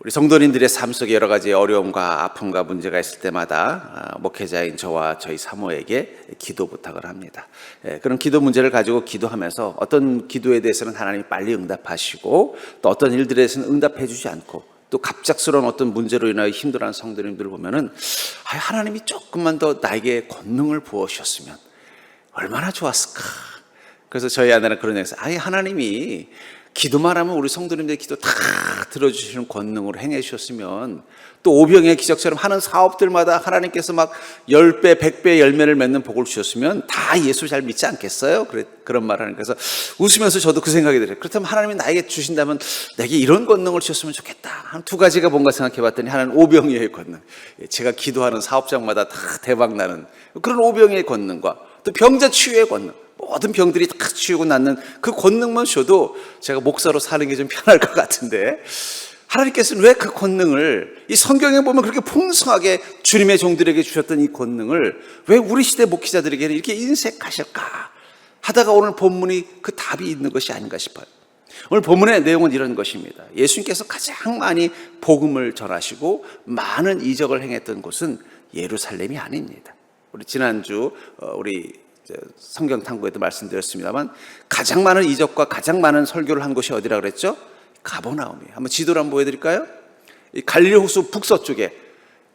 우리 성도님들의 삶 속에 여러 가지 어려움과 아픔과 문제가 있을 때마다 목회자인 저와 저희 사모에게 기도 부탁을 합니다. 그런 기도 문제를 가지고 기도하면서 어떤 기도에 대해서는 하나님이 빨리 응답하시고 또 어떤 일들에 대해서는 응답해 주지 않고 또 갑작스러운 어떤 문제로 인하여 힘들어하는 성도님들을 보면은 하나님이 조금만 더 나에게 권능을 부어주셨으면 얼마나 좋았을까. 그래서 저희 아내는 그런 얘기에서 하나님이 기도만 하면 우리 성도님들의 기도 다 들어주시는 권능으로 행해 주셨으면 또 오병의 기적처럼 하는 사업들마다 하나님께서 막 10배, 100배 열매를 맺는 복을 주셨으면 다 예수 잘 믿지 않겠어요? 그런 말을 하는. 그래서 웃으면서 저도 그 생각이 들어요. 그렇다면 하나님이 나에게 주신다면 내게 이런 권능을 주셨으면 좋겠다. 한 두 가지가 뭔가 생각해 봤더니 하나는 오병이어의 권능. 제가 기도하는 사업장마다 다 대박나는 그런 오병이어의 권능과 또 병자 치유의 권능. 모든 병들이 다 치우고 낫는 그 권능만 줘도 제가 목사로 사는 게 좀 편할 것 같은데 하나님께서는 왜 그 권능을 이 성경에 보면 그렇게 풍성하게 주님의 종들에게 주셨던 이 권능을 왜 우리 시대 목회자들에게는 이렇게 인색하실까 하다가 오늘 본문이 그 답이 있는 것이 아닌가 싶어요. 오늘 본문의 내용은 이런 것입니다. 예수님께서 가장 많이 복음을 전하시고 많은 이적을 행했던 곳은 예루살렘이 아닙니다. 우리 지난주 우리 성경 탐구에도 말씀드렸습니다만 가장 많은 이적과 가장 많은 설교를 한 곳이 어디라 그랬죠? 가버나움이에요. 한번 지도를 한번 보여드릴까요? 이 갈릴리 호수 북서쪽에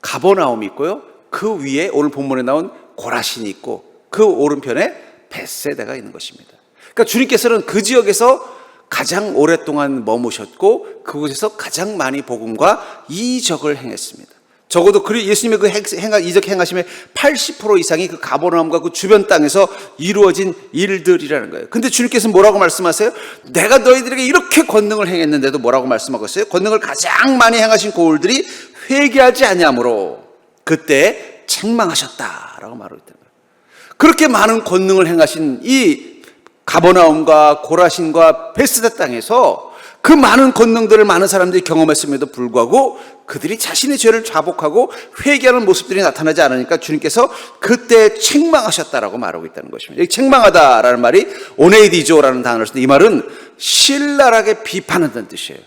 가버나움이 있고요. 그 위에 오늘 본문에 나온 고라신이 있고 그 오른편에 벳세다가 있는 것입니다. 그러니까 주님께서는 그 지역에서 가장 오랫동안 머무셨고 그곳에서 가장 많이 복음과 이적을 행했습니다. 적어도 예수님의 그 이적 행하심의 80% 이상이 그 가버나움과 그 주변 땅에서 이루어진 일들이라는 거예요. 근데 주님께서는 뭐라고 말씀하세요? 내가 너희들에게 이렇게 권능을 행했는데도 뭐라고 말씀하고 있어요? 권능을 가장 많이 행하신 고울들이 회개하지 아니하므로 그때 책망하셨다라고 말하고 있다는 거예요. 그렇게 많은 권능을 행하신 이 가버나움과 고라신과 벳세다 땅에서 그 많은 권능들을 많은 사람들이 경험했음에도 불구하고 그들이 자신의 죄를 자복하고 회개하는 모습들이 나타나지 않으니까 주님께서 그때 책망하셨다라고 말하고 있다는 것입니다. 이 책망하다라는 말이 오네이디조라는 단어를 쓰는데 이 말은 신랄하게 비판한다는 뜻이에요.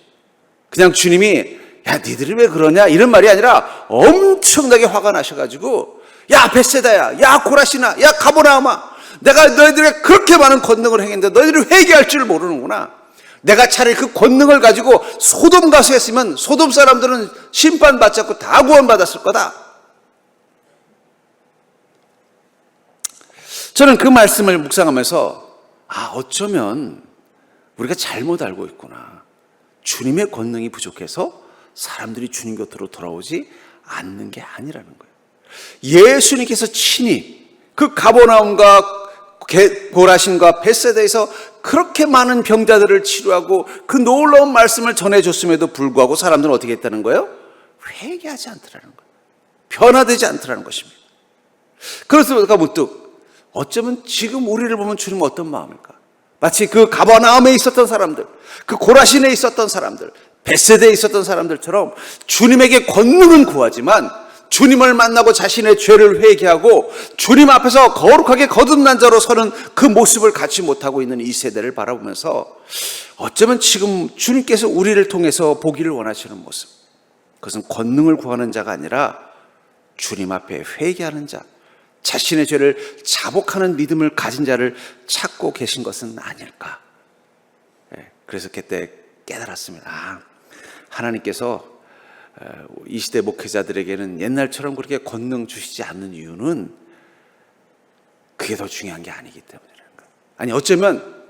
그냥 주님이 야 니들이 왜 그러냐 이런 말이 아니라 엄청나게 화가 나셔가지고 야 벳세다야, 야 고라시나, 야 가버나움아, 내가 너희들에게 그렇게 많은 권능을 행했는데 너희들이 회개할 줄 모르는구나. 내가 차라리 그 권능을 가지고 소돔 가서 했으면 소돔 사람들은 심판받지 않고 다 구원받았을 거다. 저는 그 말씀을 묵상하면서 어쩌면 우리가 잘못 알고 있구나. 주님의 권능이 부족해서 사람들이 주님 곁으로 돌아오지 않는 게 아니라는 거예요. 예수님께서 친히 그 가버나움과 고라신과 벳세다에서 그렇게 많은 병자들을 치료하고 그 놀라운 말씀을 전해줬음에도 불구하고 사람들은 어떻게 했다는 거예요? 회개하지 않더라는 거예요. 변화되지 않더라는 것입니다. 그래서 우리가 문득 어쩌면 지금 우리를 보면 주님은 어떤 마음일까? 마치 그 가버나움에 있었던 사람들, 그 고라신에 있었던 사람들, 벳세다에 있었던 사람들처럼 주님에게 권능은 구하지만 주님을 만나고 자신의 죄를 회개하고 주님 앞에서 거룩하게 거듭난 자로 서는 그 모습을 갖지 못하고 있는 이 세대를 바라보면서 어쩌면 지금 주님께서 우리를 통해서 보기를 원하시는 모습, 그것은 권능을 구하는 자가 아니라 주님 앞에 회개하는 자, 자신의 죄를 자복하는 믿음을 가진 자를 찾고 계신 것은 아닐까. 그래서 그때 깨달았습니다. 하나님께서 이 시대 목회자들에게는 옛날처럼 그렇게 권능 주시지 않는 이유는 그게 더 중요한 게 아니기 때문이라는 거예요. 아니 어쩌면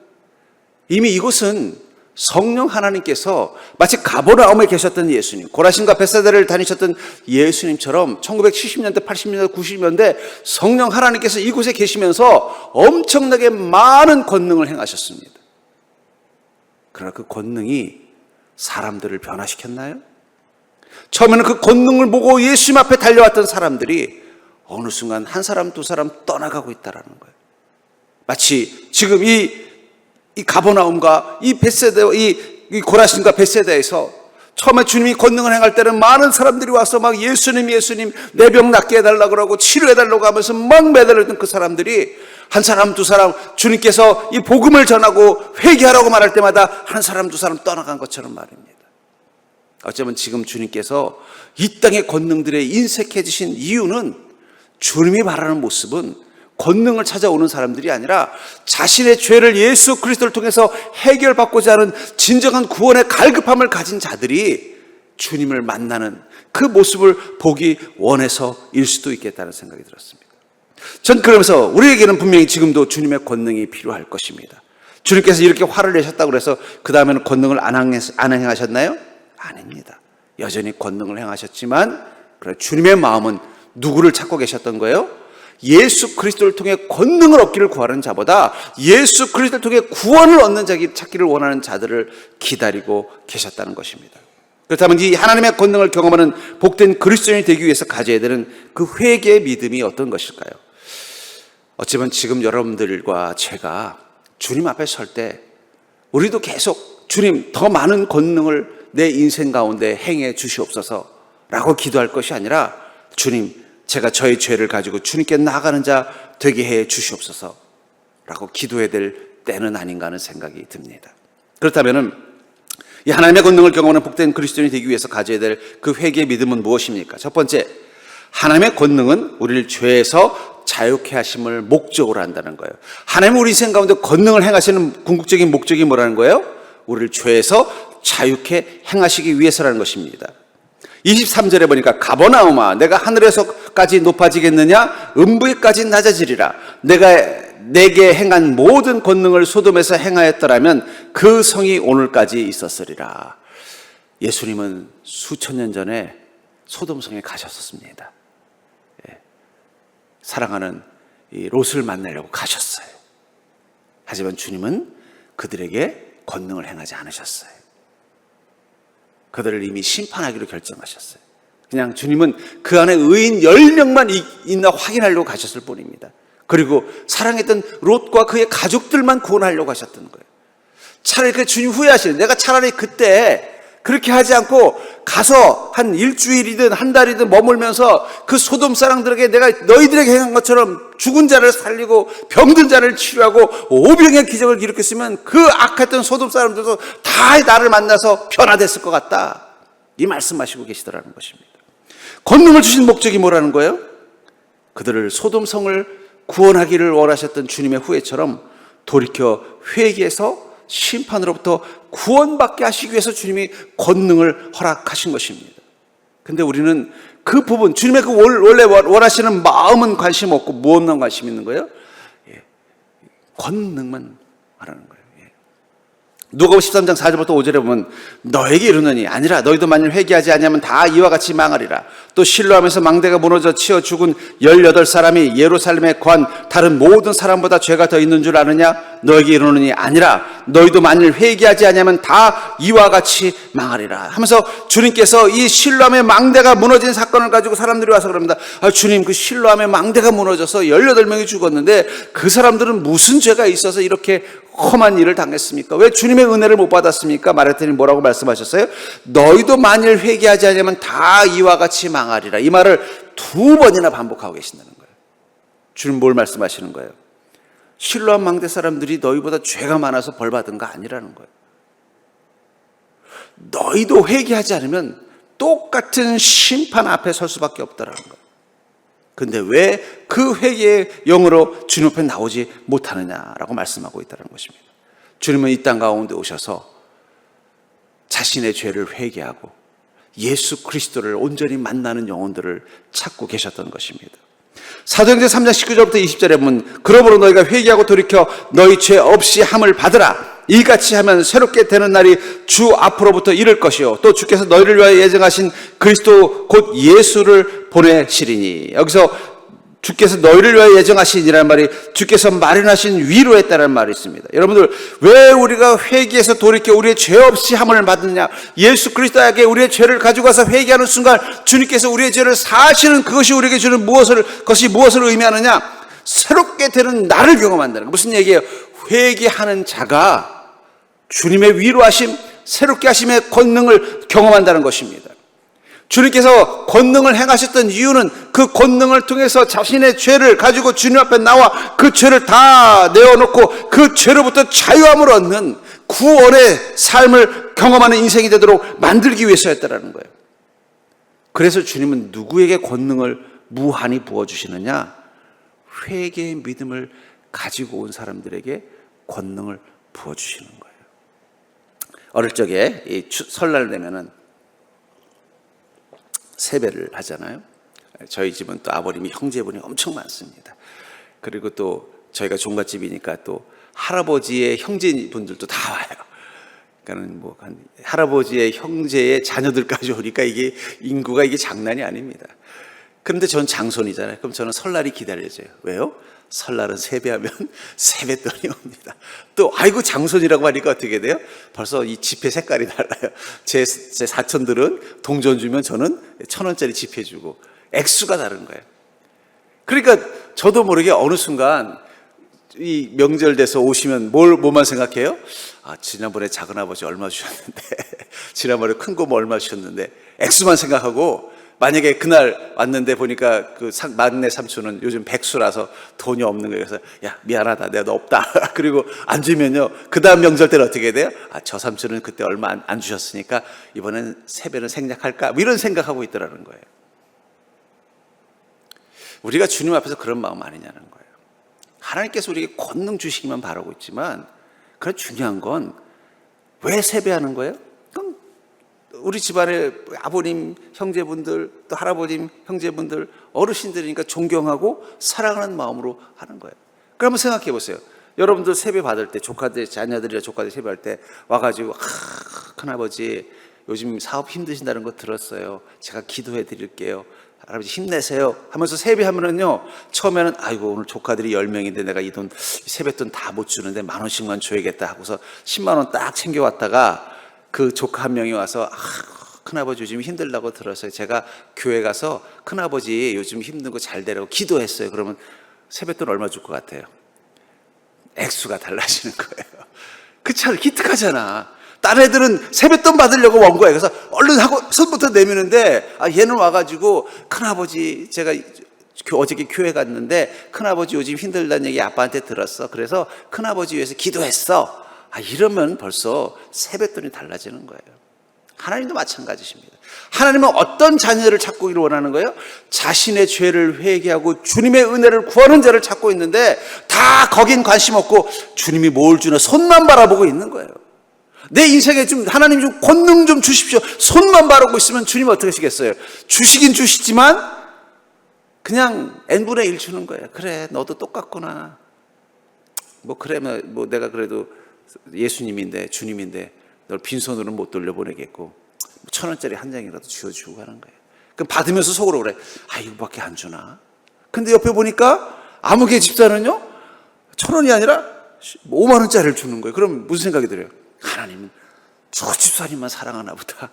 이미 이곳은 성령 하나님께서 마치 가버나움에 계셨던 예수님, 고라신과 벳세다를 다니셨던 예수님처럼 1970년대, 80년대, 90년대 성령 하나님께서 이곳에 계시면서 엄청나게 많은 권능을 행하셨습니다. 그러나 그 권능이 사람들을 변화시켰나요? 처음에는 그 권능을 보고 예수님 앞에 달려왔던 사람들이 어느 순간 한 사람 두 사람 떠나가고 있다라는 거예요. 마치 지금 이 가버나움과 이 벳세다, 이 고라신과 벳세다에서 처음에 주님이 권능을 행할 때는 많은 사람들이 와서 막 예수님 내 병 낫게 해달라고 그러고 치료해달라고 하면서 막 매달렸던 그 사람들이 한 사람 두 사람 주님께서 이 복음을 전하고 회개하라고 말할 때마다 한 사람 두 사람 떠나간 것처럼 말입니다. 어쩌면 지금 주님께서 이 땅의 권능들에 인색해지신 이유는 주님이 바라는 모습은 권능을 찾아오는 사람들이 아니라 자신의 죄를 예수 그리스도를 통해서 해결받고자 하는 진정한 구원의 갈급함을 가진 자들이 주님을 만나는 그 모습을 보기 원해서일 수도 있겠다는 생각이 들었습니다. 전 그러면서 우리에게는 분명히 지금도 주님의 권능이 필요할 것입니다. 주님께서 이렇게 화를 내셨다고 해서 그 다음에는 권능을 안 행하셨나요? 아닙니다. 여전히 권능을 행하셨지만 주님의 마음은 누구를 찾고 계셨던 거예요? 예수 그리스도를 통해 권능을 얻기를 구하는 자보다 예수 그리스도를 통해 구원을 얻는 자기 찾기를 원하는 자들을 기다리고 계셨다는 것입니다. 그렇다면 이 하나님의 권능을 경험하는 복된 그리스도인이 되기 위해서 가져야 되는 그 회개의 믿음이 어떤 것일까요? 어쩌면 지금 여러분들과 제가 주님 앞에 설 때 우리도 계속 주님 더 많은 권능을 내 인생 가운데 행해 주시옵소서 라고 기도할 것이 아니라 주님 제가 저의 죄를 가지고 주님께 나아가는 자 되게 해 주시옵소서 라고 기도해야 될 때는 아닌가 하는 생각이 듭니다. 그렇다면 이 하나님의 권능을 경험하는 복된 그리스도인이 되기 위해서 가져야 될 그 회개의 믿음은 무엇입니까? 첫 번째, 하나님의 권능은 우리를 죄에서 자유케 하심을 목적으로 한다는 거예요. 하나님은 우리 인생 가운데 권능을 행하시는 궁극적인 목적이 뭐라는 거예요? 우리를 죄에서 자유케 행하시기 위해서라는 것입니다. 23절에 보니까 가버나움아 내가 하늘에서까지 높아지겠느냐 음부에까지 낮아지리라. 내가 내게 행한 모든 권능을 소돔에서 행하였더라면 그 성이 오늘까지 있었으리라. 예수님은 수천 년 전에 소돔성에 가셨었습니다. 사랑하는 이 롯을 만나려고 가셨어요. 하지만 주님은 그들에게 권능을 행하지 않으셨어요. 그들을 이미 심판하기로 결정하셨어요. 그냥 주님은 그 안에 의인 10명만 있나 확인하려고 가셨을 뿐입니다. 그리고 사랑했던 롯과 그의 가족들만 구원하려고 하셨던 거예요. 차라리 그 주님 후회하시는, 내가 차라리 그때 그렇게 하지 않고 가서 한 일주일이든 한 달이든 머물면서 그 소돔 사람들에게 내가 너희들에게 행한 것처럼 죽은 자를 살리고 병든 자를 치료하고 오병의 기적을 일으켰으면 그 악했던 소돔 사람들도 다 나를 만나서 변화됐을 것 같다. 이 말씀하시고 계시더라는 것입니다. 권능을 주신 목적이 뭐라는 거예요? 그들을 소돔성을 구원하기를 원하셨던 주님의 후회처럼 돌이켜 회개해서 심판으로부터 구원받게 하시기 위해서 주님이 권능을 허락하신 것입니다. 근데 우리는 그 부분, 주님의 그 원래 원하시는 마음은 관심 없고 무엇만 관심 있는 거예요? 권능만 말하는 거예요. 누가복음 13장 4절부터 5절에 보면 너에게 이르노니 아니라 너희도 만일 회개하지 아니하면 다 이와 같이 망하리라. 또 실로하면서 망대가 무너져 치어 죽은 18사람이 예루살렘에 거한 다른 모든 사람보다 죄가 더 있는 줄 아느냐? 너에게 이르노니 아니라 너희도 만일 회개하지 아니하면 다 이와 같이 망하리라 하면서 주님께서 이 실로암의 망대가 무너진 사건을 가지고 사람들이 와서 그럽니다. 주님, 그 실로암의 망대가 무너져서 18명이 죽었는데 그 사람들은 무슨 죄가 있어서 이렇게 험한 일을 당했습니까? 왜 주님의 은혜를 못 받았습니까? 말했더니 뭐라고 말씀하셨어요? 너희도 만일 회개하지 않으면 다 이와 같이 망하리라. 이 말을 2번이나 반복하고 계신다는 거예요. 주님 뭘 말씀하시는 거예요? 실로암 망대 사람들이 너희보다 죄가 많아서 벌 받은 거 아니라는 거예요. 너희도 회개하지 않으면 똑같은 심판 앞에 설 수밖에 없다라는 거예요. 근데 왜 그 회개의 영으로 주님 앞에 나오지 못하느냐라고 말씀하고 있다는 것입니다. 주님은 이 땅 가운데 오셔서 자신의 죄를 회개하고 예수 그리스도를 온전히 만나는 영혼들을 찾고 계셨던 것입니다. 사도행전 3장 19절부터 20절에 보면 그러므로 너희가 회개하고 돌이켜 너희 죄 없이 함을 받으라. 이같이 하면 새롭게 되는 날이 주 앞으로부터 이를 것이요 또 주께서 너희를 위하여 예정하신 그리스도 곧 예수를 보내시리니. 여기서 주께서 너희를 위하여 예정하시니라는 말이 주께서 마련하신 위로에 따른 말이 있습니다. 여러분들, 왜 우리가 회개해서 돌이켜 우리의 죄 없이 함을 받느냐? 예수 그리스도에게 우리의 죄를 가지고 가서 회개하는 순간 주님께서 우리의 죄를 사하시는 그것이 우리에게 주는 그것이 무엇을 의미하느냐? 새롭게 되는 나를 경험한다는 거. 무슨 얘기예요? 회개하는 자가 주님의 위로하심, 새롭게 하심의 권능을 경험한다는 것입니다. 주님께서 권능을 행하셨던 이유는 그 권능을 통해서 자신의 죄를 가지고 주님 앞에 나와 그 죄를 다 내어놓고 그 죄로부터 자유함을 얻는 구원의 삶을 경험하는 인생이 되도록 만들기 위해서였다라는 거예요. 그래서 주님은 누구에게 권능을 무한히 부어주시느냐? 회개의 믿음을 가지고 온 사람들에게 권능을 부어주시는 거예요. 어릴 적에 이 설날 되면은 세배를 하잖아요. 저희 집은 또 아버님이 형제분이 엄청 많습니다. 그리고 또 저희가 종갓집이니까 또 할아버지의 형제분들도 다 와요. 그러니까는 뭐 할아버지의 형제의 자녀들까지 오니까 이게 인구가 이게 장난이 아닙니다. 그런데 전 장손이잖아요. 그럼 저는 설날이 기다려져요. 왜요? 설날은 세배하면 세뱃돈이 옵니다. 또 아이고 장손이라고 하니까 어떻게 돼요? 벌써 이 지폐 색깔이 달라요. 제 사촌들은 동전 주면 저는 1,000원짜리 지폐 주고 액수가 다른 거예요. 그러니까 저도 모르게 어느 순간 이 명절 돼서 오시면 뭐만 생각해요? 아, 지난번에 작은아버지 얼마 주셨는데 지난번에 큰 거 뭐 얼마 주셨는데 액수만 생각하고, 만약에 그날 왔는데 보니까 그 막내 삼촌은 요즘 백수라서 돈이 없는 거예요. 그래서 야, 미안하다, 내가 너 없다. 그리고 안 주면요, 그 다음 명절 때는 어떻게 돼요? 아, 저 삼촌은 그때 얼마 안 주셨으니까 이번엔 세배는 생략할까? 뭐 이런 생각하고 있더라는 거예요. 우리가 주님 앞에서 그런 마음 아니냐는 거예요. 하나님께서 우리에게 권능 주시기만 바라고 있지만, 그런 중요한 건 왜 세배하는 거예요? 그럼 우리 집안의 아버님 형제분들, 또 할아버님 형제분들, 어르신들이니까 존경하고 사랑하는 마음으로 하는 거예요. 그럼 한번 생각해 보세요. 여러분들 세배 받을 때, 조카들, 자녀들이나 조카들 세배할 때 와가지고 큰아버지 요즘 사업 힘드신다는 거 들었어요. 제가 기도해 드릴게요. 할아버지 힘내세요 하면서 세배하면은요, 처음에는 아이고 오늘 조카들이 10명인데 내가 이 돈 세뱃돈 다 못 주는데 10,000원씩만 줘야겠다 하고서 10만 원 딱 챙겨왔다가 그 조카 한 명이 와서 큰아버지 요즘 힘들다고 들었어요. 제가 교회 가서 큰아버지 요즘 힘든 거 잘 되라고 기도했어요. 그러면 세뱃돈 얼마 줄 것 같아요? 액수가 달라지는 거예요. 그 참 기특하잖아. 다른 애들은 세뱃돈 받으려고 온 거예요. 그래서 얼른 하고 손부터 내미는데, 얘는 와가지고 큰아버지 제가 어저께 교회 갔는데 큰아버지 요즘 힘들다는 얘기 아빠한테 들었어. 그래서 큰아버지 위해서 기도했어. 이러면 벌써 세뱃돈이 달라지는 거예요. 하나님도 마찬가지십니다. 하나님은 어떤 자녀를 찾고 원하는 거예요? 자신의 죄를 회개하고 주님의 은혜를 구하는 자를 찾고 있는데, 다 거긴 관심 없고 주님이 뭘 주나 손만 바라보고 있는 거예요. 내 인생에 좀 하나님 좀 권능 좀 주십시오. 손만 바라보고 있으면 주님 어떻게 하시겠어요? 주시긴 주시지만 그냥 n분의 1 주는 거예요. 그래, 너도 똑같구나. 뭐 그래, 뭐 내가 그래도 예수님인데 주님인데 널 빈손으로는 못 돌려보내겠고 1,000원짜리 한 장이라도 쥐어주고 하는 거예요. 그럼 받으면서 속으로 그래, 이거밖에 안 주나? 근데 옆에 보니까 아무개 집사는요 1,000원이 아니라 5만 원짜리를 주는 거예요. 그럼 무슨 생각이 들어요? 하나님은 저 집사님만 사랑하나 보다.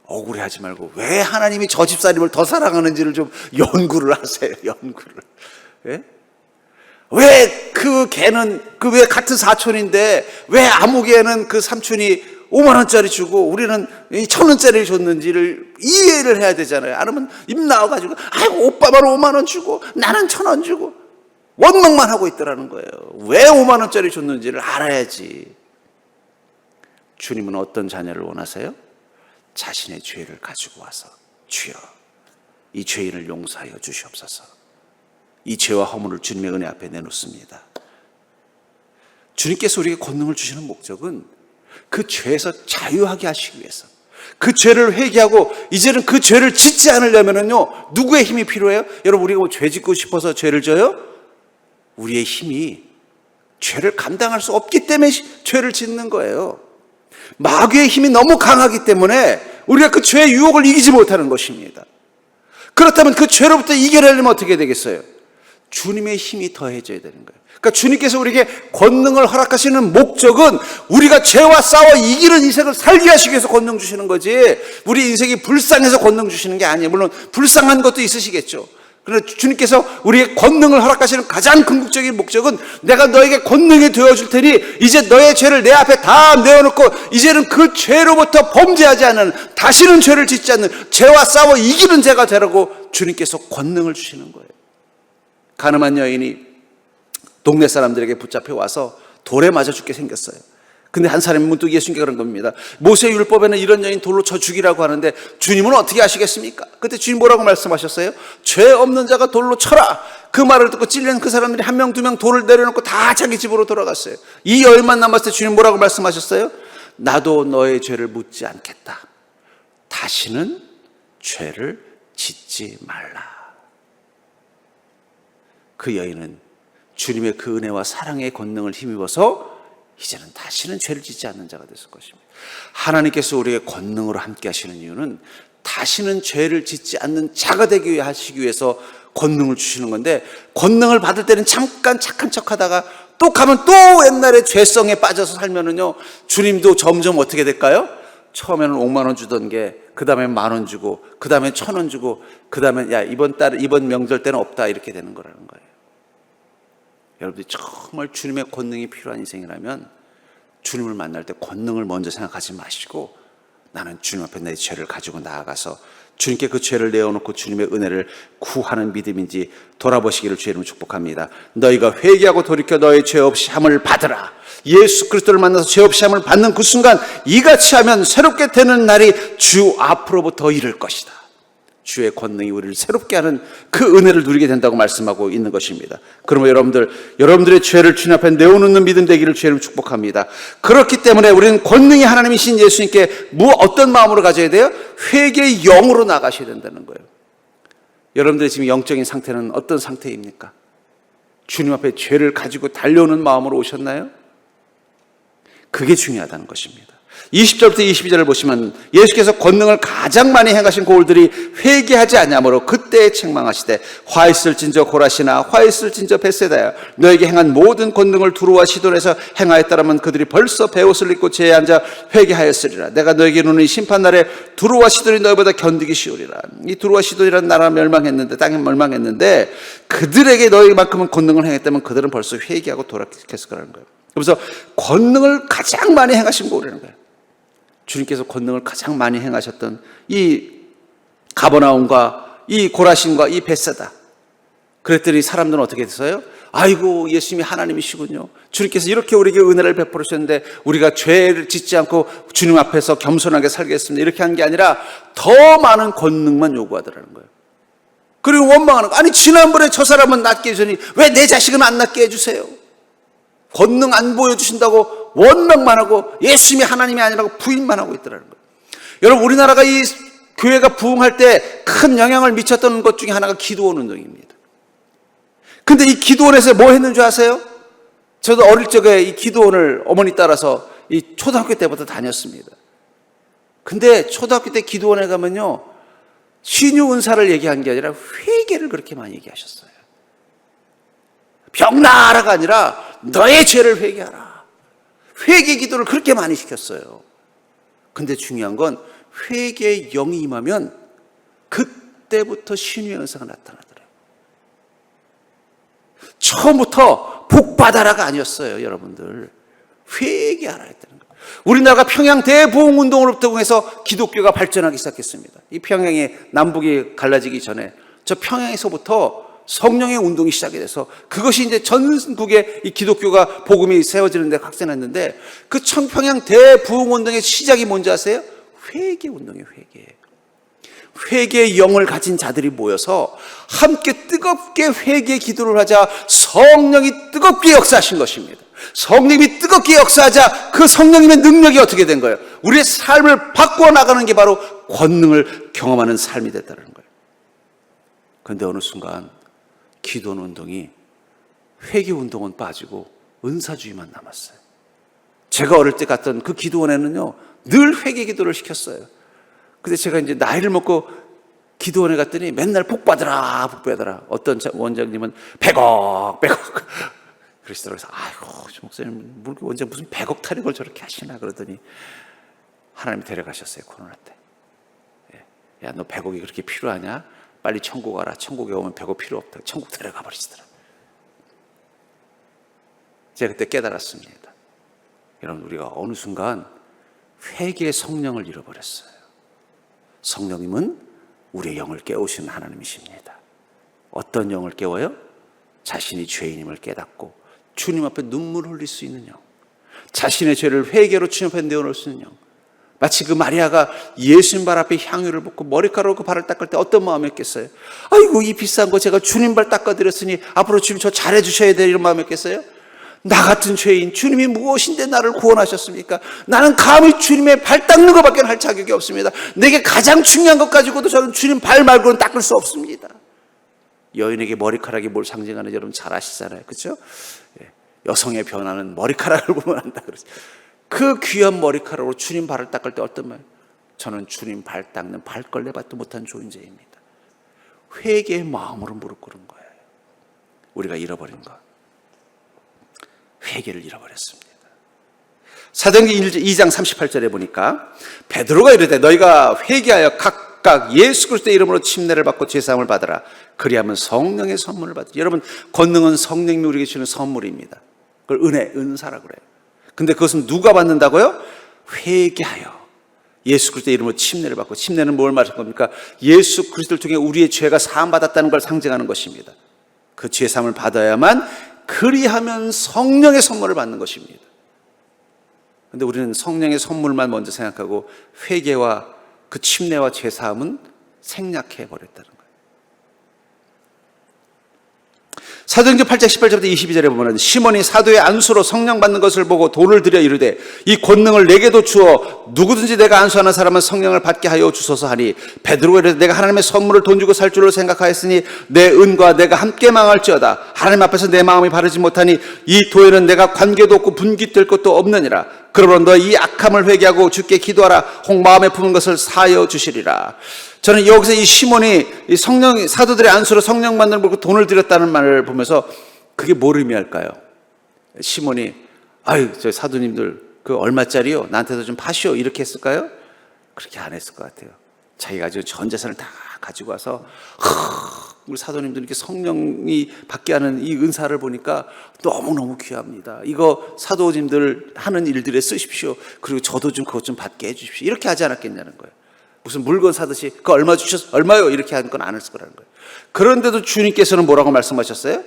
억울해하지 말고 왜 하나님이 저 집사님을 더 사랑하는지를 좀 연구를 하세요. 연구를. 왜 그 개는 왜 같은 사촌인데 왜 아무개는 그 삼촌이 5만 원짜리 주고 우리는 1,000원짜리를 줬는지를 이해를 해야 되잖아요. 안 하면 입 나와가지고 아이고 오빠만 5만 원 주고 나는 1,000원 주고 원망만 하고 있더라는 거예요. 왜 5만 원짜리 줬는지를 알아야지. 주님은 어떤 자녀를 원하세요? 자신의 죄를 가지고 와서, 주여 이 죄인을 용서하여 주시옵소서. 이 죄와 허물을 주님의 은혜 앞에 내놓습니다. 주님께서 우리에게 권능을 주시는 목적은 그 죄에서 자유하게 하시기 위해서, 그 죄를 회개하고 이제는 그 죄를 짓지 않으려면요 누구의 힘이 필요해요? 여러분, 우리가 죄 짓고 싶어서 죄를 져요? 우리의 힘이 죄를 감당할 수 없기 때문에 죄를 짓는 거예요. 마귀의 힘이 너무 강하기 때문에 우리가 그 죄의 유혹을 이기지 못하는 것입니다. 그렇다면 그 죄로부터 이겨내려면 어떻게 되겠어요? 주님의 힘이 더해져야 되는 거예요. 그러니까 주님께서 우리에게 권능을 허락하시는 목적은 우리가 죄와 싸워 이기는 인생을 살게 하시기 위해서 권능 주시는 거지, 우리 인생이 불쌍해서 권능 주시는 게 아니에요. 물론 불쌍한 것도 있으시겠죠. 그러나 주님께서 우리에게 권능을 허락하시는 가장 궁극적인 목적은 내가 너에게 권능이 되어줄 테니 이제 너의 죄를 내 앞에 다 내어놓고 이제는 그 죄로부터 범죄하지 않는, 다시는 죄를 짓지 않는, 죄와 싸워 이기는 자가 되라고 주님께서 권능을 주시는 거예요. 가늠한 여인이 동네 사람들에게 붙잡혀 와서 돌에 맞아 죽게 생겼어요. 근데 한 사람이 문득 예수님께 그런 겁니다. 모세 율법에는 이런 여인 돌로 쳐 죽이라고 하는데 주님은 어떻게 아시겠습니까? 그때 주님 뭐라고 말씀하셨어요? 죄 없는 자가 돌로 쳐라. 그 말을 듣고 찔린 그 사람들이 한 명, 두 명 돌을 내려놓고 다 자기 집으로 돌아갔어요. 이 여인만 남았을 때 주님 뭐라고 말씀하셨어요? 나도 너의 죄를 묻지 않겠다. 다시는 죄를 짓지 말라. 그 여인은 주님의 그 은혜와 사랑의 권능을 힘입어서 이제는 다시는 죄를 짓지 않는 자가 됐을 것입니다. 하나님께서 우리의 권능으로 함께 하시는 이유는 다시는 죄를 짓지 않는 자가 되게 하시기 위해서 권능을 주시는 건데, 권능을 받을 때는 잠깐 착한 척 하다가 또 가면 또 옛날에 죄성에 빠져서 살면은요, 주님도 점점 어떻게 될까요? 처음에는 5만 원 주던 게 그 다음에 10,000원 주고, 그 다음에 1,000원 주고, 그 다음에 야 이번 명절 때는 없다, 이렇게 되는 거라는 거예요. 여러분들이 정말 주님의 권능이 필요한 인생이라면 주님을 만날 때 권능을 먼저 생각하지 마시고, 나는 주님 앞에 내 죄를 가지고 나아가서 주님께 그 죄를 내어놓고 주님의 은혜를 구하는 믿음인지 돌아보시기를 주의 이름으로 축복합니다. 너희가 회개하고 돌이켜 너의 죄 없이 함을 받으라. 예수 그리스도를 만나서 죄 없이 함을 받는 그 순간 이같이 하면 새롭게 되는 날이 주 앞으로부터 이를 것이다. 주의 권능이 우리를 새롭게 하는 그 은혜를 누리게 된다고 말씀하고 있는 것입니다. 그러면 여러분들의 죄를 주님 앞에 내어놓는 믿음 되기를 주님 축복합니다. 그렇기 때문에 우리는 권능이 하나님이신 예수님께 어떤 마음으로 가져야 돼요? 회개의 영으로 나가셔야 된다는 거예요. 여러분들의 지금 영적인 상태는 어떤 상태입니까? 주님 앞에 죄를 가지고 달려오는 마음으로 오셨나요? 그게 중요하다는 것입니다. 20절부터 22절을 보시면 예수께서 권능을 가장 많이 행하신 고울들이 회개하지 아니하므로 그때에 책망하시되 화 있을진저 고라시나 화 있을진저 벳세다야 너에게 행한 모든 권능을 두루와 시돈에서 행하였다라면 그들이 벌써 베옷을 입고 죄에 앉아 회개하였으리라. 내가 너에게 이르노니 심판날에 두루와 시돈이 너희보다 견디기 쉬우리라. 이 두루와 시돈이라는 나라가 멸망했는데, 땅에 멸망했는데 그들에게 너희만큼은 권능을 행했다면 그들은 벌써 회개하고 돌아섰을 거라는 거예요. 그래서 권능을 가장 많이 행하신 고울이라는 거예요. 주님께서 권능을 가장 많이 행하셨던 이 가버나움과 이 고라신과 이 벳세다, 그랬더니 사람들은 어떻게 됐어요? 아이고, 예수님이 하나님이시군요. 주님께서 이렇게 우리에게 은혜를 베풀어 주셨는데 우리가 죄를 짓지 않고 주님 앞에서 겸손하게 살겠습니다, 이렇게 한 게 아니라 더 많은 권능만 요구하더라는 거예요. 그리고 원망하는 거, 아니 지난번에 저 사람은 낫게 해주니 왜 내 자식은 안 낫게 해주세요? 권능 안 보여주신다고 원망만 하고 예수님이 하나님이 아니라고 부인만 하고 있더라는 거예요. 여러분, 우리나라가 이 교회가 부흥할 때 큰 영향을 미쳤던 것 중에 하나가 기도원 운동입니다. 근데 이 기도원에서 뭐 했는 줄 아세요? 저도 어릴 적에 이 기도원을 어머니 따라서 이 초등학교 때부터 다녔습니다. 근데 초등학교 때 기도원에 가면요, 신유 은사를 얘기한 게 아니라 회개를 그렇게 많이 얘기하셨어요. 병나라가 아니라 너의 죄를 회개하라. 회개 기도를 그렇게 많이 시켰어요. 근데 중요한 건 회개의 영이 임하면 그때부터 신유의 은사가 나타나더라고요. 처음부터 복받아라가 아니었어요, 여러분들. 회개하라 했다는 거예요. 우리나라가 평양 대부흥운동으로부터 해서 기독교가 발전하기 시작했습니다. 이 평양이 남북이 갈라지기 전에 저 평양에서부터 성령의 운동이 시작이 돼서 그것이 이제 전국에 이 기독교가 복음이 세워지는 데 확산했는데, 그 청평양 대부흥운동의 시작이 뭔지 아세요? 회개 운동이에요. 회개의 영을 가진 자들이 모여서 함께 뜨겁게 회개 기도를 하자 성령이 뜨겁게 역사하신 것입니다. 성령이 뜨겁게 역사하자 그 성령님의 능력이 어떻게 된 거예요? 우리의 삶을 바꾸어 나가는 게 바로 권능을 경험하는 삶이 됐다는 거예요. 그런데 어느 순간 기도 운동이, 회개 운동은 빠지고 은사주의만 남았어요. 제가 어릴 때 갔던 그 기도원에는요, 늘 회개 기도를 시켰어요. 근데 제가 이제 나이를 먹고 기도원에 갔더니 맨날 복 받으라. 어떤 원장님은 100억 그러시더라고요. 아이고, 목사님, 원장 무슨 100억 타령을 저렇게 하시나 그러더니 하나님이 데려가셨어요, 코로나 때. 야, 너 100억이 그렇게 필요하냐? 빨리 천국 가라. 천국에 오면 100억 필요 없다. 천국 데려가 버리시더라. 제가 그때 깨달았습니다. 여러분, 우리가 어느 순간 회개의 성령을 잃어버렸어요. 성령님은 우리의 영을 깨우시는 하나님이십니다. 어떤 영을 깨워요? 자신이 죄인임을 깨닫고 주님 앞에 눈물을 흘릴 수 있는 영. 자신의 죄를 회개로 주님 앞에 내어놓을 수 있는 영. 마치 그 마리아가 예수님 발 앞에 향유를 붓고 머리카락으로 그 발을 닦을 때 어떤 마음이었겠어요? 아이고, 이 비싼 거 제가 주님 발 닦아드렸으니 앞으로 주님 저 잘해주셔야 돼, 이런 마음이었겠어요? 나 같은 죄인, 주님이 무엇인데 나를 구원하셨습니까? 나는 감히 주님의 발 닦는 것밖에 할 자격이 없습니다. 내게 가장 중요한 것 가지고도 저는 주님 발 말고는 닦을 수 없습니다. 여인에게 머리카락이 뭘 상징하는지 여러분 잘 아시잖아요, 그렇죠? 여성의 변화는 머리카락을 보면 안다 그러죠. 그 귀한 머리카락으로 주님 발을 닦을 때 어떤 말? 저는 주님 발 닦는 발걸레밭도 못한 존재입니다. 회개의 마음으로 무릎 꿇은 거예요. 우리가 잃어버린 것, 회개를 잃어버렸습니다. 사도행전 2장 38절에 보니까 베드로가 이르되 너희가 회개하여 각각 예수 그리스도의 이름으로 침례를 받고 죄사함을 받으라. 그리하면 성령의 선물을 받으라. 여러분, 권능은 성령님이 우리에게 주는 선물입니다. 그걸 은혜, 은사라고 그래요. 근데 그것은 누가 받는다고요? 회개하여 예수 그리스도의 이름으로 침례를 받고, 침례는 뭘 말하는 겁니까? 예수 그리스도를 통해 우리의 죄가 사함받았다는 걸 상징하는 것입니다. 그 죄사함을 받아야만, 그리하면 성령의 선물을 받는 것입니다. 그런데 우리는 성령의 선물만 먼저 생각하고 회개와 그 침례와 죄사함은 생략해 버렸다는 거예요. 사도행전 8장 18절부터 22절에 보면 시몬이 사도의 안수로 성령 받는 것을 보고 돈을 들여 이르되 이 권능을 내게도 주어 누구든지 내가 안수하는 사람은 성령을 받게 하여 주소서 하니, 베드로가 이르되 내가 하나님의 선물을 돈 주고 살 줄로 생각하였으니 내 은과 내가 함께 망할지어다. 하나님 앞에서 내 마음이 바르지 못하니 이 도에는 내가 관계도 없고 분깃될 것도 없느니라. 그러므로 너 이 악함을 회개하고 주께 기도하라. 혹 마음에 품은 것을 사하여 주시리라. 저는 여기서 이 시몬이 이 성령, 사도들의 안수로 성령 받는 걸 보고 돈을 들였다는 말을 보면서 그게 뭘 의미할까요? 시몬이 아유, 저 사도님들 그 얼마짜리요? 나한테도 좀 파시오, 이렇게 했을까요? 그렇게 안 했을 것 같아요. 자기가 아주 전 재산을 다 가지고 와서 우리 사도님들 이렇게 성령이 받게 하는 이 은사를 보니까 너무너무 귀합니다. 이거 사도님들 하는 일들에 쓰십시오. 그리고 저도 좀 그것 좀 받게 해주십시오. 이렇게 하지 않았겠냐는 거예요. 무슨 물건 사듯이 그 얼마 주셨어? 얼마요? 이렇게 하는 건 안 했을 거라는 거예요. 그런데도 주님께서는 뭐라고 말씀하셨어요?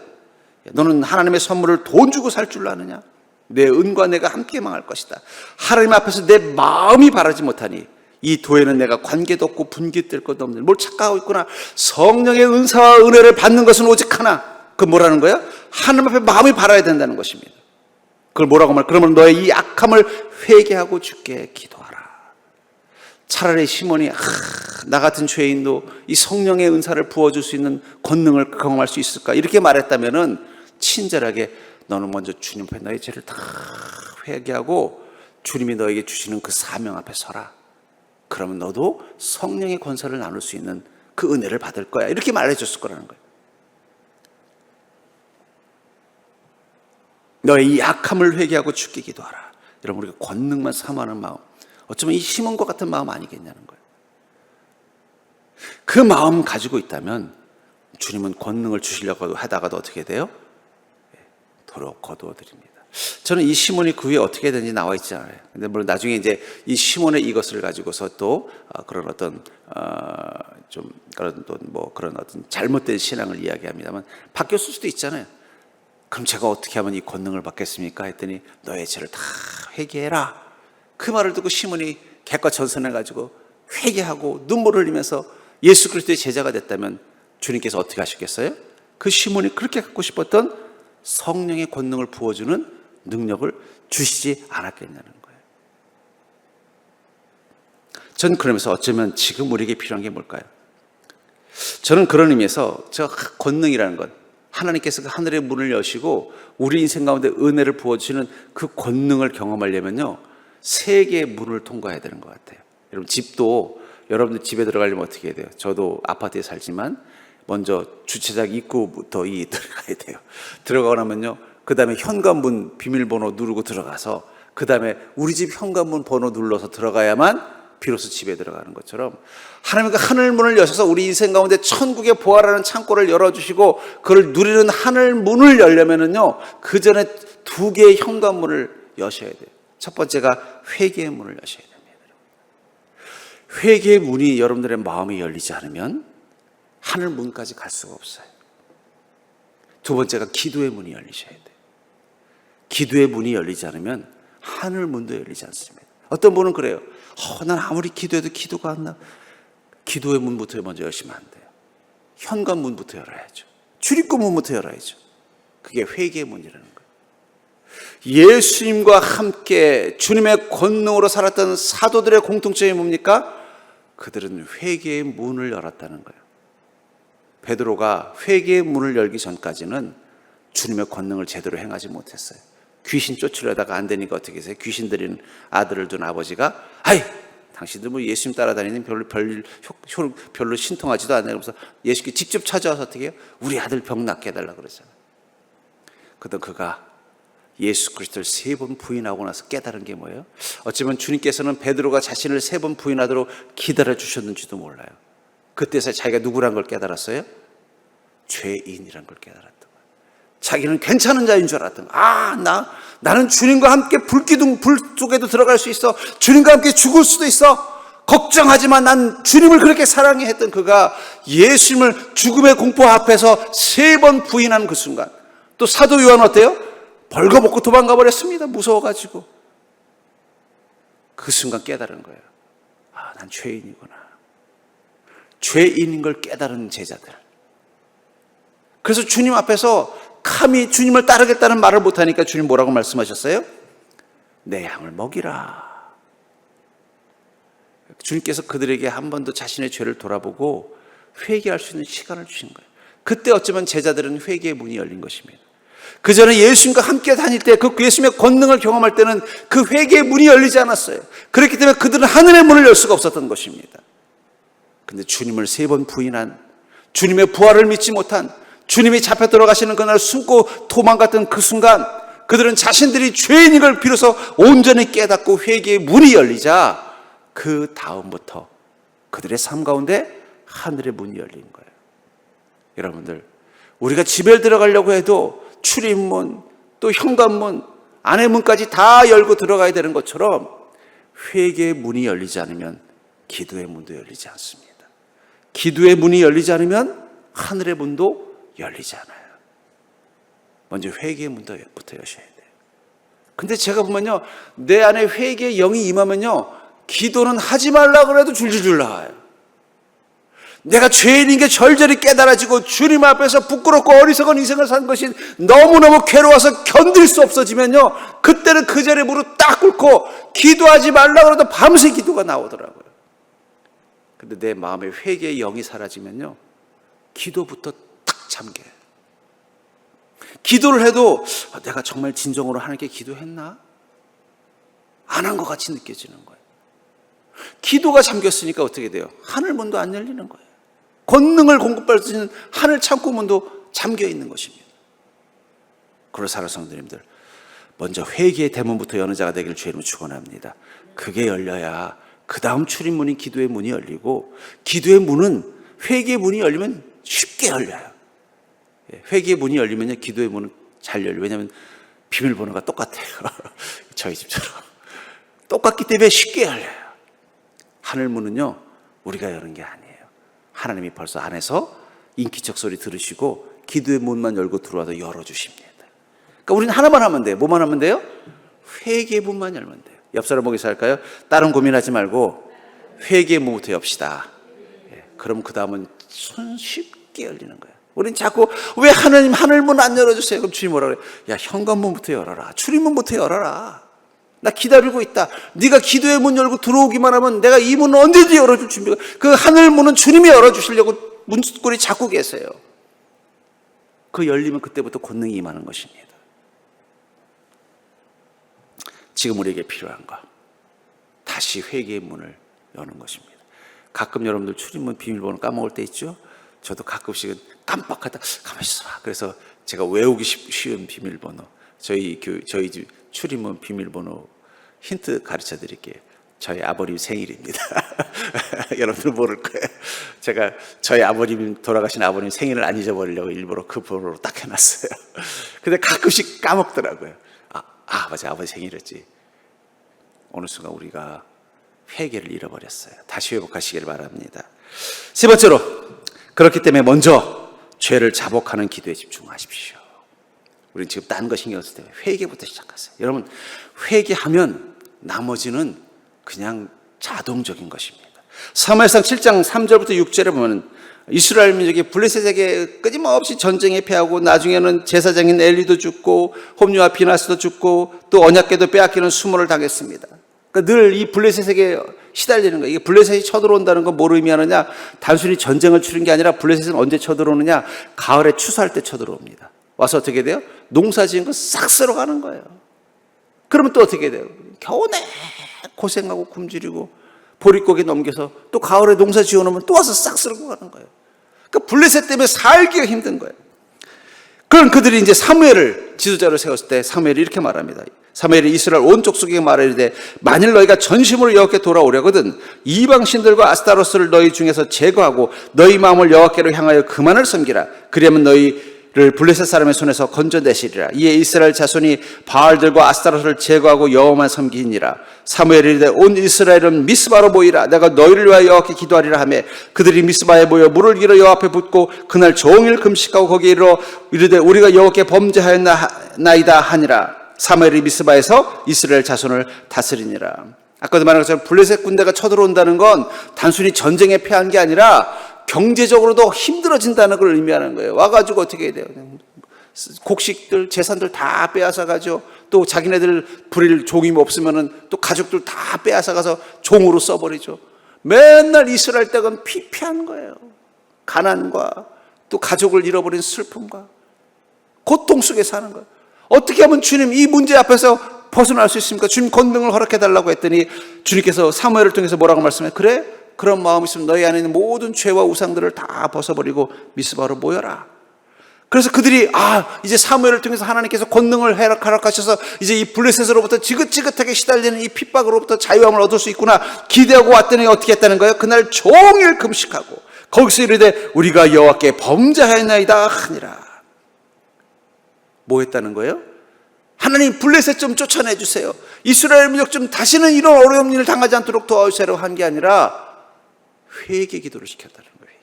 너는 하나님의 선물을 돈 주고 살 줄 아느냐? 내 은과 내가 함께 망할 것이다. 하나님 앞에서 내 마음이 바라지 못하니 이 도에는 내가 관계도 없고 분깃될 것도 없는, 뭘 착각하고 있구나. 성령의 은사와 은혜를 받는 것은 오직 하나. 그 뭐라는 거야? 하나님 앞에 마음이 바라야 된다는 것입니다. 그걸 뭐라고 말? 그러면 너의 이 악함을 회개하고 주께 기도하라. 차라리 시몬이 나 같은 죄인도 이 성령의 은사를 부어줄 수 있는 권능을 경험할 수 있을까? 이렇게 말했다면은 친절하게 너는 먼저 주님 앞에 너의 죄를 다 회개하고 주님이 너에게 주시는 그 사명 앞에 서라. 그러면 너도 성령의 권세를 나눌 수 있는 그 은혜를 받을 거야. 이렇게 말해줬을 거라는 거예요. 너의 이 악함을 회개하고 주께 기도하라. 여러분, 우리가 권능만 사모하는 마음, 어쩌면 이 시몬과 같은 마음 아니겠냐는 거예요. 그 마음 가지고 있다면 주님은 권능을 주시려고 하다가도 어떻게 돼요? 도로 거두어 드립니다. 저는 이 시몬이 그 후에 어떻게 되는지 나와 있지 않아요. 근데 물론 나중에 이제 이 시몬의 이것을 가지고서 또 그런 어떤 좀 그런 또 뭐 그런 어떤 잘못된 신앙을 이야기합니다만 바뀌었을 수도 있잖아요. 그럼 제가 어떻게 하면 이 권능을 받겠습니까? 했더니 너의 죄를 다 회개해라. 그 말을 듣고 시몬이 객과천선해 가지고 회개하고 눈물을 흘리면서 예수 그리스도의 제자가 됐다면 주님께서 어떻게 하셨겠어요? 그 시몬이 그렇게 갖고 싶었던 성령의 권능을 부어주는 능력을 주시지 않았겠냐는 거예요. 전 그러면서 어쩌면 지금 우리에게 필요한 게 뭘까요? 저는 그런 의미에서 저 권능이라는 것, 하나님께서 그 하늘의 문을 여시고 우리 인생 가운데 은혜를 부어주시는 그 권능을 경험하려면요, 세 개의 문을 통과해야 되는 것 같아요. 여러분, 집도 여러분들 집에 들어가려면 어떻게 해야 돼요? 저도 아파트에 살지만 먼저 주차장 입구부터 들어가야 돼요. 들어가고 나면요, 그 다음에 현관문 비밀번호 누르고 들어가서 그 다음에 우리 집 현관문 번호 눌러서 들어가야만 비로소 집에 들어가는 것처럼 하나님과 하늘문을 여셔서 우리 인생 가운데 천국의 보화라는 창고를 열어주시고 그걸 누리는 하늘문을 열려면은요, 그 전에 두 개의 현관문을 여셔야 돼요. 첫 번째가 회개의 문을 여셔야 됩니다. 회개의 문이 여러분들의 마음이 열리지 않으면 하늘문까지 갈 수가 없어요. 두 번째가 기도의 문이 열리셔야 돼요. 기도의 문이 열리지 않으면 하늘 문도 열리지 않습니다. 어떤 분은 그래요. 난 아무리 기도해도 기도가 안 나. 기도의 문부터 먼저 열시면 안 돼요. 현관문부터 열어야죠. 출입구 문부터 열어야죠. 그게 회개의 문이라는 거예요. 예수님과 함께 주님의 권능으로 살았던 사도들의 공통점이 뭡니까? 그들은 회개의 문을 열었다는 거예요. 베드로가 회개의 문을 열기 전까지는 주님의 권능을 제대로 행하지 못했어요. 귀신 쫓으려다가 안 되니까 어떻게 했어요? 귀신 들인 아들을 둔 아버지가 당신들 뭐 예수님 따라다니는 별로 신통하지도 않아요. 그래서 예수께 직접 찾아와서 어떻게 해요? 우리 아들 병 낫게 해달라고 그랬잖아요. 그러다 그가 예수 그리스도를 3번 부인하고 나서 깨달은 게 뭐예요? 어쩌면 주님께서는 베드로가 자신을 3번 부인하도록 기다려 주셨는지도 몰라요. 그때서 자기가 누구란 걸 깨달았어요? 죄인이란 걸 깨달았던 거예요. 자기는 괜찮은 자인 줄 알았던 거예요. 나는 주님과 함께 불 속에도 들어갈 수 있어. 주님과 함께 죽을 수도 있어. 걱정하지만 난 주님을 그렇게 사랑해 했던 그가 예수님을 죽음의 공포 앞에서 3번 부인한 그 순간, 또 사도 요한은 어때요? 벌거벗고 도망가 버렸습니다. 무서워가지고. 그 순간 깨달은 거예요. 난 죄인이구나. 죄인인 걸 깨달은 제자들. 그래서 주님 앞에서 감히 주님을 따르겠다는 말을 못하니까 주님 뭐라고 말씀하셨어요? 내 양을 먹이라. 주님께서 그들에게 한 번 더 자신의 죄를 돌아보고 회개할 수 있는 시간을 주신 거예요. 그때 어쩌면 제자들은 회개의 문이 열린 것입니다. 그 전에 예수님과 함께 다닐 때 그 예수님의 권능을 경험할 때는 그 회개의 문이 열리지 않았어요. 그렇기 때문에 그들은 하늘의 문을 열 수가 없었던 것입니다. 근데 주님을 3번 부인한, 주님의 부활을 믿지 못한, 주님이 잡혀 들어가시는 그날 숨고 도망갔던 그 순간 그들은 자신들이 죄인인 걸 비로소 온전히 깨닫고 회개의 문이 열리자 그 다음부터 그들의 삶 가운데 하늘의 문이 열린 거예요. 여러분들, 우리가 집에 들어가려고 해도 출입문, 또 현관문, 안의 문까지 다 열고 들어가야 되는 것처럼 회개의 문이 열리지 않으면 기도의 문도 열리지 않습니다. 기도의 문이 열리지 않으면 하늘의 문도 열리지 않아요. 먼저 회개의 문부터 여셔야 돼요. 근데 제가 보면요, 내 안에 회개의 영이 임하면요, 기도는 하지 말라고 해도 줄줄줄 나와요. 내가 죄인인 게 절절히 깨달아지고 주님 앞에서 부끄럽고 어리석은 인생을 산 것이 너무너무 괴로워서 견딜 수 없어지면요, 그때는 그 자리에 무릎 딱 꿇고 기도하지 말라고 해도 밤새 기도가 나오더라고요. 근데 내 마음에 회개의 영이 사라지면요, 기도부터 딱 잠겨요. 기도를 해도 내가 정말 진정으로 하나님께 기도했나? 안 한 것 같이 느껴지는 거예요. 기도가 잠겼으니까 어떻게 돼요? 하늘문도 안 열리는 거예요. 권능을 공급할 수 있는 하늘 창고문도 잠겨 있는 것입니다. 그래서 사랑하는 성도님들, 먼저 회개의 대문부터 여는 자가 되기를 주의 이름으로 축원합니다. 그게 열려야 그 다음 출입문인 기도의 문이 열리고, 기도의 문은 회개의 문이 열리면 쉽게 열려요. 회개의 문이 열리면요, 기도의 문은 잘 열려요. 왜냐하면 비밀번호가 똑같아요. 저희 집처럼 똑같기 때문에 쉽게 열려요. 하늘 문은요, 우리가 여는 게 아니에요. 하나님이 벌써 안에서 인기척 소리 들으시고 기도의 문만 열고 들어와서 열어주십니다. 그러니까 우리는 하나만 하면 돼요. 뭐만 하면 돼요? 회개의 문만 열면 돼요. 옆 사람 보기 할까요? 다른 고민하지 말고 회개의 문부터 엽시다. 그럼 그 다음은 손쉽게 열리는 거예요. 우린 자꾸 왜 하나님 하늘문 안 열어주세요? 그럼 주님 뭐라 그래요? 야, 현관문부터 열어라. 출입문부터 열어라. 나 기다리고 있다. 네가 기도의 문 열고 들어오기만 하면 내가 이 문을 언제든지 열어줄 준비가. 그 하늘 문은 주님이 열어주시려고 문고리 잡고 계세요. 그 열리면 그때부터 권능이 임하는 것입니다. 지금 우리에게 필요한 거, 다시 회개의 문을 여는 것입니다. 가끔 여러분들 출입문 비밀번호 까먹을 때 있죠? 저도 가끔씩은 깜빡하다 가만히 있어봐. 그래서 제가 외우기 쉬운 비밀번호, 저희 집 출입문 비밀번호 힌트 가르쳐 드릴게요. 저희 아버님 생일입니다. 여러분들 모를 거예요. 제가 저희 아버님, 돌아가신 아버님 생일을 안 잊어버리려고 일부러 그 번호로 딱 해놨어요. 근데 가끔씩 까먹더라고요. 맞아, 아버지 생일이었지. 어느 순간 우리가 회개를 잃어버렸어요. 다시 회복하시기를 바랍니다. 세 번째로, 그렇기 때문에 먼저 죄를 자복하는 기도에 집중하십시오. 우린 지금 딴 거 신경 쓸 때 회개부터 시작하세요. 여러분, 회개하면 나머지는 그냥 자동적인 것입니다. 사무엘상 7장 3절부터 6절에 보면 이스라엘 민족이 블레셋에게 끊임없이 전쟁에 패하고 나중에는 제사장인 엘리도 죽고 홈리와 비나스도 죽고 또 언약궤도 빼앗기는 수모를 당했습니다. 그러니까 늘 이 블레셋에게 시달리는 거예요. 이게 블레셋이 쳐들어온다는 건 뭘 의미하느냐? 단순히 전쟁을 치른 게 아니라 블레셋은 언제 쳐들어오느냐? 가을에 추수할 때 쳐들어옵니다. 와서 어떻게 돼요? 농사 지은 거 싹 쓸어가는 거예요. 그러면 또 어떻게 돼요? 겨우내 고생하고 굶주리고 보릿고개 넘겨서 또 가을에 농사 지어놓으면 또 와서 싹 쓸고 가는 거예요. 그러니까 블레셋 때문에 살기가 힘든 거예요. 그런 그들이 이제 사무엘을 지도자로 세웠을 때 사무엘이 이렇게 말합니다. 사무엘이 이스라엘 온 족속에게 말하되 만일 너희가 전심으로 여호와께 돌아오려거든 이방 신들과 아스타로스를 너희 중에서 제거하고 너희 마음을 여호와께로 향하여 그만을 섬기라. 그러면 너희를 블레셋 사람의 손에서 건져내시리라. 이에 이스라엘 자손이 바알들과 아스타로스를 제거하고 여호와만 섬기니라. 사무엘이 이르되 온 이스라엘은 미스바로 모이라. 내가 너희를 위하여 여호와께 기도하리라 하며 그들이 미스바에 모여 물을 길어 여호와 앞에 붓고 그날 종일 금식하고 거기에 이르러 이르되 우리가 여호와께 범죄하였나이다 하니라. 사무엘이 미스바에서 이스라엘 자손을 다스리니라. 아까도 말한 것처럼 블레셋 군대가 쳐들어온다는 건 단순히 전쟁에 패한 게 아니라 경제적으로도 힘들어진다는 걸 의미하는 거예요. 와가지고 어떻게 해야 돼요? 곡식들, 재산들 다 빼앗아가죠. 또 자기네들 부릴 종이 없으면은 또 가족들 다 빼앗아가서 종으로 써버리죠. 맨날 이스라엘 댁은 피폐한 거예요. 가난과 또 가족을 잃어버린 슬픔과 고통 속에 사는 거예요. 어떻게 하면 주님 이 문제 앞에서 벗어날 수 있습니까? 주님 권능을 허락해달라고 했더니 주님께서 사무엘을 통해서 뭐라고 말씀해요? 그래? 그런 마음이 있으면 너희 안에 있는 모든 죄와 우상들을 다 벗어버리고 미스바로 모여라. 그래서 그들이 이제 사무엘을 통해서 하나님께서 권능을 허락하셔서 이제 이 블레셋으로부터 지긋지긋하게 시달리는 이 핍박으로부터 자유함을 얻을 수 있구나 기대하고 왔더니 어떻게 했다는 거예요? 그날 종일 금식하고 거기서 이르되 우리가 여호와께 범죄하였나이다 하니라. 뭐 했다는 거예요? 하나님 블레셋 좀 쫓아내주세요. 이스라엘 민족 좀 다시는 이런 어려운 일을 당하지 않도록 도와주세요 한 게 아니라 회개 기도를 시켰다는 거예요.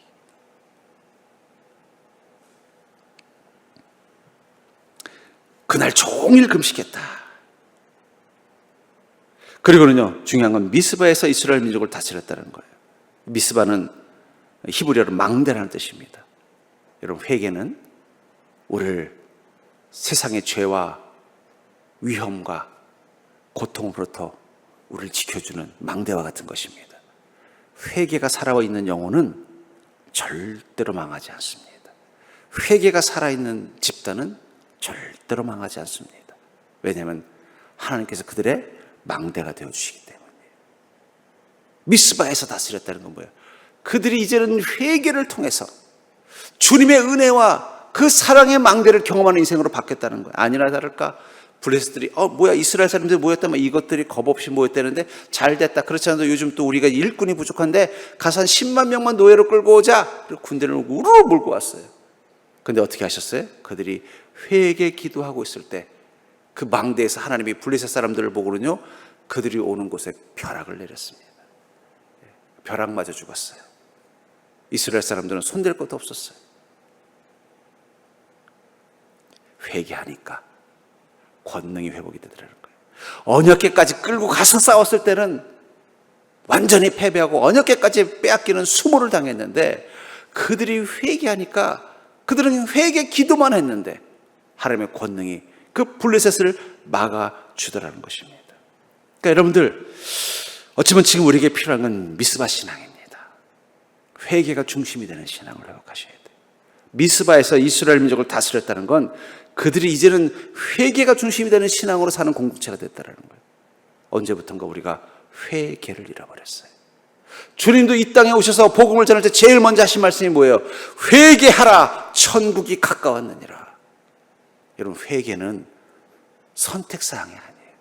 그날 종일 금식했다. 그리고는요, 중요한 건 미스바에서 이스라엘 민족을 다스렸다는 거예요. 미스바는 히브리어로 망대라는 뜻입니다. 여러분, 회개는 우리를 세상의 죄와 위험과 고통으로부터 우리를 지켜주는 망대와 같은 것입니다. 회개가 살아있는 영혼은 절대로 망하지 않습니다. 회개가 살아있는 집단은 절대로 망하지 않습니다. 왜냐하면 하나님께서 그들의 망대가 되어주시기 때문이에요. 미스바에서 다스렸다는 건 뭐예요? 그들이 이제는 회개를 통해서 주님의 은혜와 그 사랑의 망대를 경험하는 인생으로 바뀌었다는 거예요. 아니나 다를까 블레셋들이 뭐야 이스라엘 사람들이 모였다면 이것들이 겁없이 모였다는데 잘 됐다. 그렇지 않아도 요즘 또 우리가 일꾼이 부족한데 가서 한 10만 명만 노예로 끌고 오자. 그리고 군대를 우르르 몰고 왔어요. 근데 어떻게 하셨어요? 그들이 회개 기도하고 있을 때 그 망대에서 하나님이 블레셋 사람들을 보고는요 그들이 오는 곳에 벼락을 내렸습니다. 벼락 맞아 죽었어요. 이스라엘 사람들은 손댈 것도 없었어요. 회개하니까 권능이 회복이 되더라는 거예요. 언약궤까지 끌고 가서 싸웠을 때는 완전히 패배하고 언약궤까지 빼앗기는 수모를 당했는데 그들이 회개하니까 그들은 회개 기도만 했는데 하나님의 권능이 그 블레셋을 막아주더라는 것입니다. 그러니까 여러분들 어쩌면 지금 우리에게 필요한 건 미스바 신앙입니다. 회개가 중심이 되는 신앙을 회복하셔야 돼요. 미스바에서 이스라엘 민족을 다스렸다는 건 그들이 이제는 회개가 중심이 되는 신앙으로 사는 공동체가 됐다는 거예요. 언제부턴가 우리가 회개를 잃어버렸어요. 주님도 이 땅에 오셔서 복음을 전할 때 제일 먼저 하신 말씀이 뭐예요? 회개하라 천국이 가까웠느니라. 여러분 회개는 선택사항이 아니에요.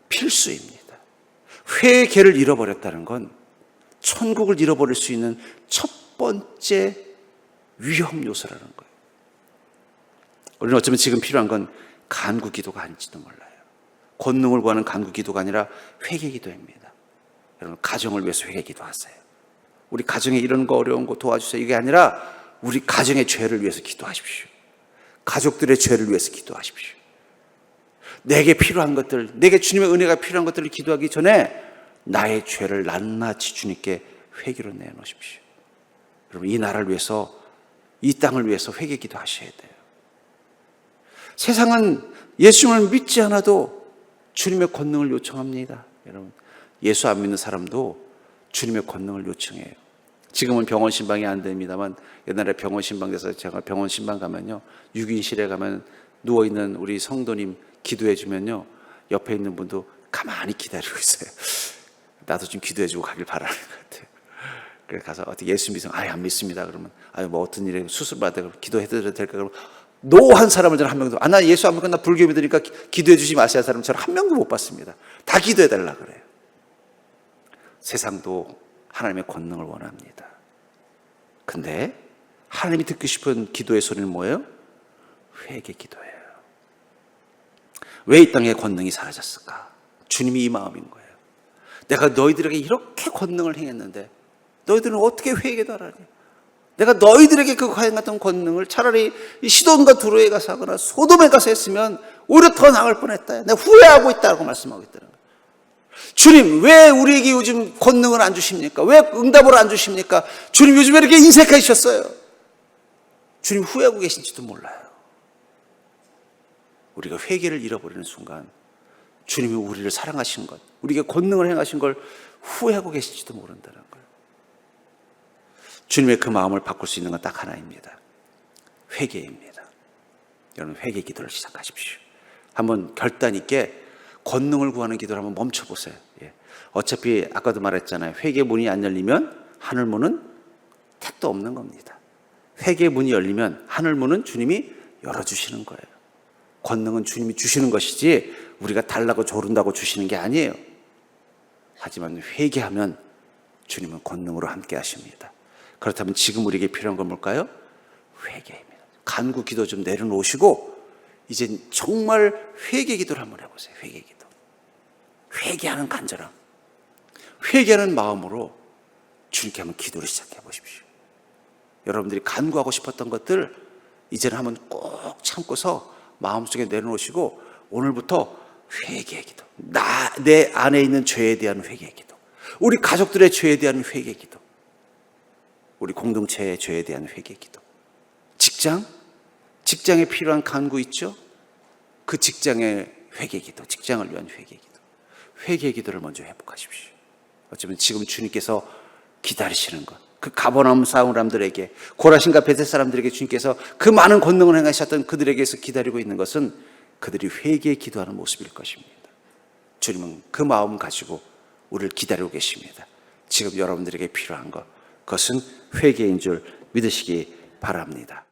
필수입니다. 회개를 잃어버렸다는 건 천국을 잃어버릴 수 있는 첫 번째 위험 요소라는 거예요. 우리는 어쩌면 지금 필요한 건 간구 기도가 아닐지도 몰라요. 권능을 구하는 간구 기도가 아니라 회개 기도입니다. 여러분 가정을 위해서 회개 기도하세요. 우리 가정에 이런 거 어려운 거 도와주세요. 이게 아니라 우리 가정의 죄를 위해서 기도하십시오. 가족들의 죄를 위해서 기도하십시오. 내게 필요한 것들, 내게 주님의 은혜가 필요한 것들을 기도하기 전에 나의 죄를 낱낱이 주님께 회개로 내놓으십시오. 여러분, 이 나라를 위해서, 이 땅을 위해서 회개 기도하셔야 돼요. 세상은 예수님을 믿지 않아도 주님의 권능을 요청합니다. 여러분, 예수 안 믿는 사람도 주님의 권능을 요청해요. 지금은 병원 신방이 안 됩니다만 옛날에 병원 신방에서 제가 병원 신방 가면요, 6인실에 가면 누워있는 우리 성도님 기도해 주면요, 옆에 있는 분도 가만히 기다리고 있어요. 나도 좀 기도해 주고 가길 바라는 것 같아요. 그래서 가서 어떻게 예수 믿으면 안 믿습니다. 그러면 뭐 어떤 일에 수술 받아 기도해 드려도 될까? 그러면 노한 사람을 저는 한 명도 나 예수 안 믿고 나 불교 믿으니까 기도해 주지 마세요 하는 사람은 저는 한 명도 못 봤습니다. 다 기도해 달라 그래요. 세상도 하나님의 권능을 원합니다. 근데 하나님이 듣고 싶은 기도의 소리는 뭐예요? 회개 기도예요. 왜 이 땅에 권능이 사라졌을까? 주님이 이 마음인 거예요. 내가 너희들에게 이렇게 권능을 행했는데 너희들은 어떻게 회개도 하라니? 내가 너희들에게 그 행했던 권능을 차라리 시돈과 두로에 가서 하거나 소돔에 가서 했으면 오히려 더 나을 뻔했다. 내가 후회하고 있다고 말씀하고 있다는 거예요. 주님, 왜 우리에게 요즘 권능을 안 주십니까? 왜 응답을 안 주십니까? 주님, 요즘 왜 이렇게 인색하셨어요? 주님 후회하고 계신지도 몰라요. 우리가 회개를 잃어버리는 순간 주님이 우리를 사랑하신 것, 우리에게 권능을 행하신 걸 후회하고 계실지도 모른다는 거예요. 주님의 그 마음을 바꿀 수 있는 건 딱 하나입니다. 회개입니다. 여러분, 회개 기도를 시작하십시오. 한번 결단 있게 권능을 구하는 기도를 한번 멈춰보세요. 어차피 아까도 말했잖아요. 회개 문이 안 열리면 하늘 문은 택도 없는 겁니다. 회개 문이 열리면 하늘 문은 주님이 열어주시는 거예요. 권능은 주님이 주시는 것이지 우리가 달라고 조른다고 주시는 게 아니에요. 하지만 회개하면 주님은 권능으로 함께 하십니다. 그렇다면 지금 우리에게 필요한 건 뭘까요? 회개입니다. 간구 기도 좀 내려놓으시고 이제 정말 회개 기도를 한번 해보세요. 회개 기도. 회개하는 간절함, 회개하는 마음으로 주님께 한번 기도를 시작해 보십시오. 여러분들이 간구하고 싶었던 것들 이제는 한번 꼭 참고서 마음속에 내려놓으시고 오늘부터 회개의 기도, 내 안에 있는 죄에 대한 회개의 기도, 우리 가족들의 죄에 대한 회개의 기도, 우리 공동체의 죄에 대한 회개의 기도, 직장에 필요한 간구 있죠? 그 직장의 회개의 기도, 직장을 위한 회개의 기도, 회개의 기도를 먼저 회복하십시오. 어쩌면 지금 주님께서 기다리시는 것, 그 가버나움 사람들에게, 고라신과 베셋 사람들에게 주님께서 그 많은 권능을 행하셨던 그들에게서 기다리고 있는 것은 그들이 회개에 기도하는 모습일 것입니다. 주님은 그 마음 가지고 우리를 기다리고 계십니다. 지금 여러분들에게 필요한 것, 그것은 회개인 줄 믿으시기 바랍니다.